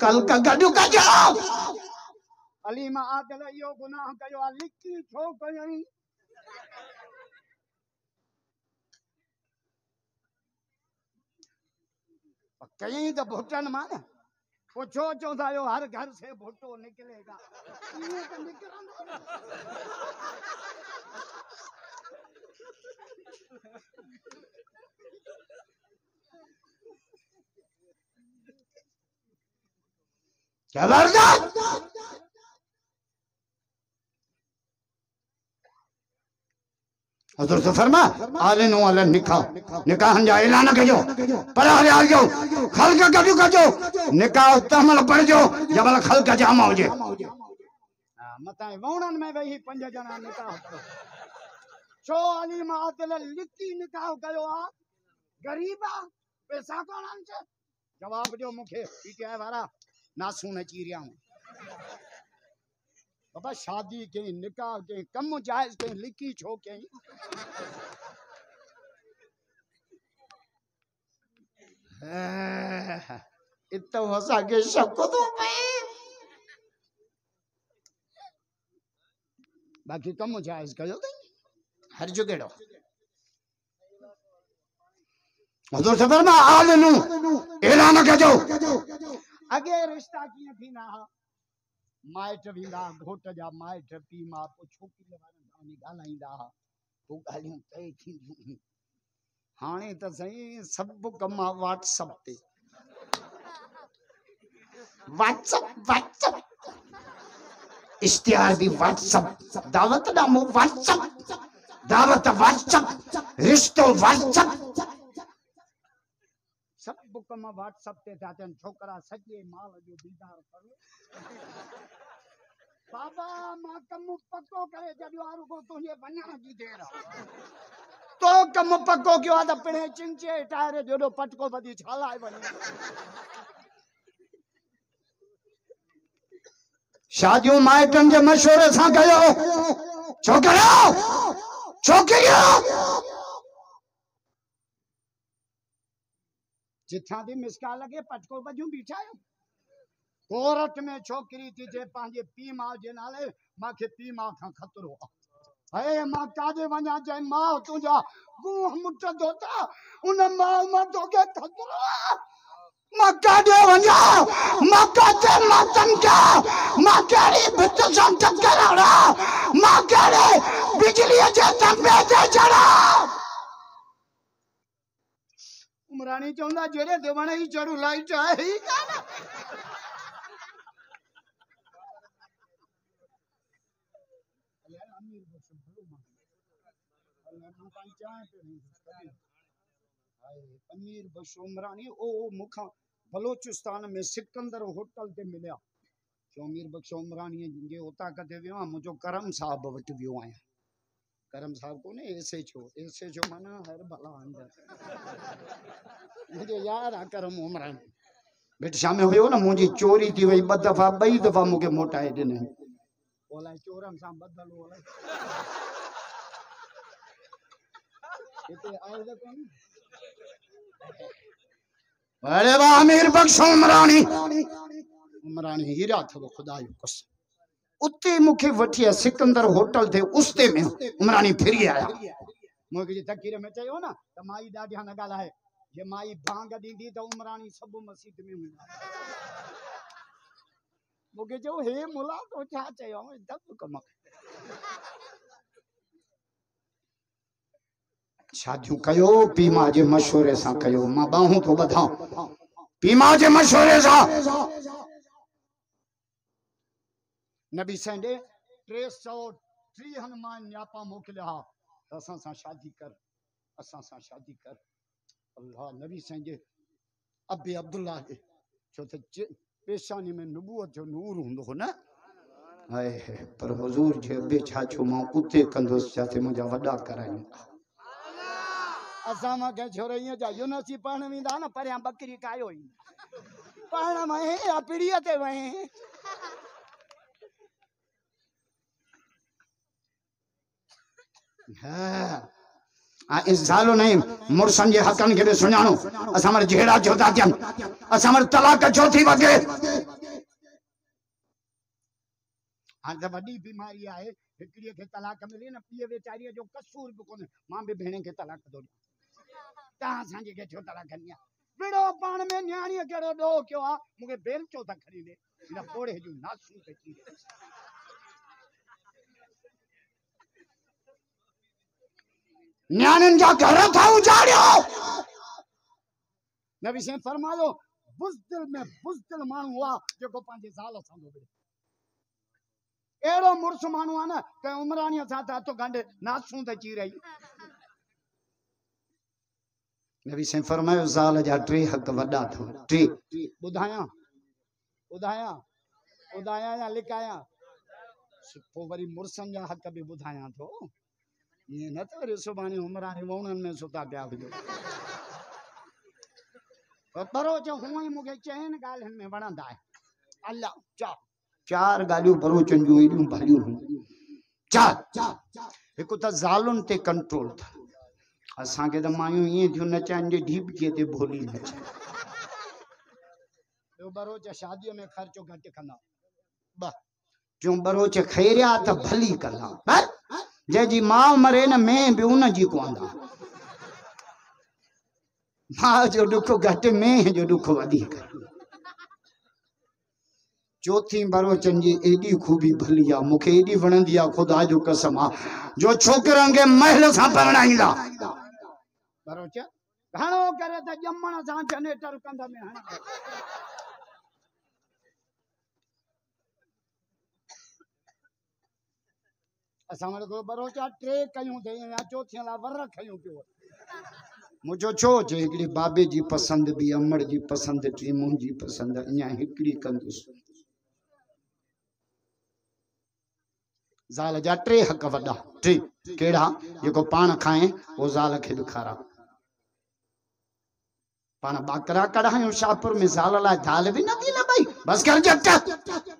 कल का गडू का जो अली मां आदल यो गुनाह कयो आ लिखी छो कयई कहीं तो भुटन मान वो छो चौथा यो हर घर से भुट्टो निकलेगा ये तो निकलंदो जबरदस्त हजरत से फरमा आले नो आले निकाह जा ऐलान कजो पर हरे आ जाओ खल का कजो कजो निकाह तमल पड़ जो जबल खल का जाम हो जे मता वणन में वही 5 जना निकाह करो छो अली मातल लिखी निकाह कयो आ गरीबा पैसा कोणन छे जवाब जो मुखे पीटीआई वाला नासू न चीरिया बाबा शादी के निकाह के कम जायज के लिखी छो के इतो असा के शक तो बाकी कम जायज कयो हर जगह हजूर से फरमा आल नु ऐलान कजो अगे रिश्ता किए थी ना माइट विंदा घोट जा माइट पी मां को छोकिरी वारनि गालाईंदा वो गालियूं तय थी हाने त सही सब कम व्हाट्सएप पे व्हाट्सएप इश्तिहार भी व्हाट्सएप दावत ना मो व्हाट्सएप दावत व्हाट्सएप रिश्तो व्हाट्सएप सब कम व्हाट्सएप ते जाते छोकरा सजे माल जो दीदार कर बाबा मां कम पक्को करे जॾहिं वारो को तुझे वञण जी देर तो कम पक्को कयो आ त पिणे चिंचे टायर जोड़ो पटको बदी छालाए वञे शादियों माइटन के मशवरे सां कयो छोकरा छोकिरियो जिथा दी मिसका लगे पटको बजू बीठायो कोरट में छोकरी थी जे पांजे पी मां जे नाले माखे पी मां खां खतरो है मां काजे वञा जे मां तुझा मुंह मुट दोता उन मां मां तोके खतरो मां काजे वञा मां काजे मातम क्या मां केड़ी भित सां टकराड़ा मां केड़े बिजली जे तंबे ते चढ़ा उमरानी चौंदा जेड़े देवण ही चढ़ू लाइट है ही काना अमीर बशो उमरानी ओ मुखा बलोचिस्तान में सिकंदर होटल ते मिलिया जो अमीर बख्शो उमरानी जे उता कदे वियो मुझो करम साहब वट वियो आया करम साहब को ने ऐसे छो माना हर भला अंदर मुझे यार आ करम उमरानी बेट शाम में हुयो ना मुझी चोरी थी वई ब दफा बई दफा मुके मोटाए दिने बोला चोरन सा बदल बोला इते आए दे कोन अरे वाह अमीर बख्श उमरानी हीरा थो खुदा जो कसम उते मुखे वठी सिकंदर होटल थे उसते में उमरानी फिर आया मुके जी तकीर में चयो ना त माई डाढिया न गालाए जे माई भांग दींदी त उमरानी सब मस्जिद में हुंदा मुके जो हे मुला तो छा चयो दब कम शादियों कयो पीमा जे मशवरे सां कयो मां बाहूं तो बधा पीमा जे मशवरे सां नबी संडे 303 हनुमान न्यापा मोकलिया असां सां शादी कर अल्लाह नबी संडे अबे अब्दुल्ला के छो त पेशानी में नबूवत जो नूर हुंदो न हाय पर हुजूर जे अबे छा छो मां उते कंदोस जाते मुजा वडा कराई असा मां के छोरे जा यूनिवर्सिटी पढ़न विंदा न परिया बकरी कायो ही पढ़न में या पीड़िया ते वहे हां इस सालो नहीं मुर्सन जे हकन के सुनाणो असा मर जेड़ा जोता थियन असा मर तलाक जो थी वगे हाणे त वॾी बीमारी आहे हिकिड़ीअ खे तलाक मिली न पीउ वेचारीअ जो कसूर बि कोन्हे मां बि भेण खे तलाक थो ॾियां तव्हां असांजे खे छो तलाक ॾियां विड़ो पाण में न्याणीअ कहिड़ो ॾोह कयो आहे मूंखे बेलचो था खणी ॾे हिन पोड़े जूं नासूं ते चीरे न्याणियुनि जा घर था उजाड़ियो नबी साईं फरमायो बुज़दिल में बुज़दिल माण्हू हुआ जेको पंहिंजे ज़ाल सां थो विड़े अहिड़ो मुड़ुस माण्हू आहे न कंहिं उमराणीअ सां त हथु गंढ नासूं त चीरई नबी साईं फरमायो ज़ाल जा 3 हक़ वॾा अथव 3 ॿुधायां या लिकायां पोइ वरी मुड़ुसनि जा हक़ बि ॿुधायां थो ईअं न त वरी सुभाणे उमराणी वहुणनि में सुता पिया हुजो बरोच हूअं ई मूंखे चइनि ॻाल्हियुनि में वणंदा आहिनि अल्लाह 4 ॻाल्हियूं बरोचनि जूं एॾियूं भलियूं हूंदियूं 4 हिकु त ज़ालुनि ते कंट्रोल था असांखे त मायूं ईअं थियूं नचाइनि जे ढीपकीअ ते भोली नचाइनि ॿियो बरोच शादीअ में ख़र्चो घटि कंदा टियों बरोच खैरिया त भली कंदा जंहिंजी माउ मरे न में बि उन जी कोंदा मां जो दुख घटि में जो दुख वधीक चौथी बरोचन जी एडी खूबी भली आहे मूंखे एडी वणंदी आहे खुदा जो कसम आहे जो छोकरनि खे महल सां परणाईंदा बरोच घणो करे त ॼमण सां जनरेटर कंद में हणा असां वटि को बरोच 3 कयूं ते या चौथी ला वर खयूं पियो मुझो छो जे हिकड़ी बाबे जी पसंद भी अमड़ जी पसंद टी मुंहिंजी पसंद अञा हिकड़ी कंदुसि ज़ाल जा 3 हक़ वॾा 3 कहिड़ा जेको पाण खाए वो ज़ाल खे बि खारा पाण बाकरा कढ़ायूं शाहपुर में ज़ाल लाइ दाल बि न थी न भई बस कर जट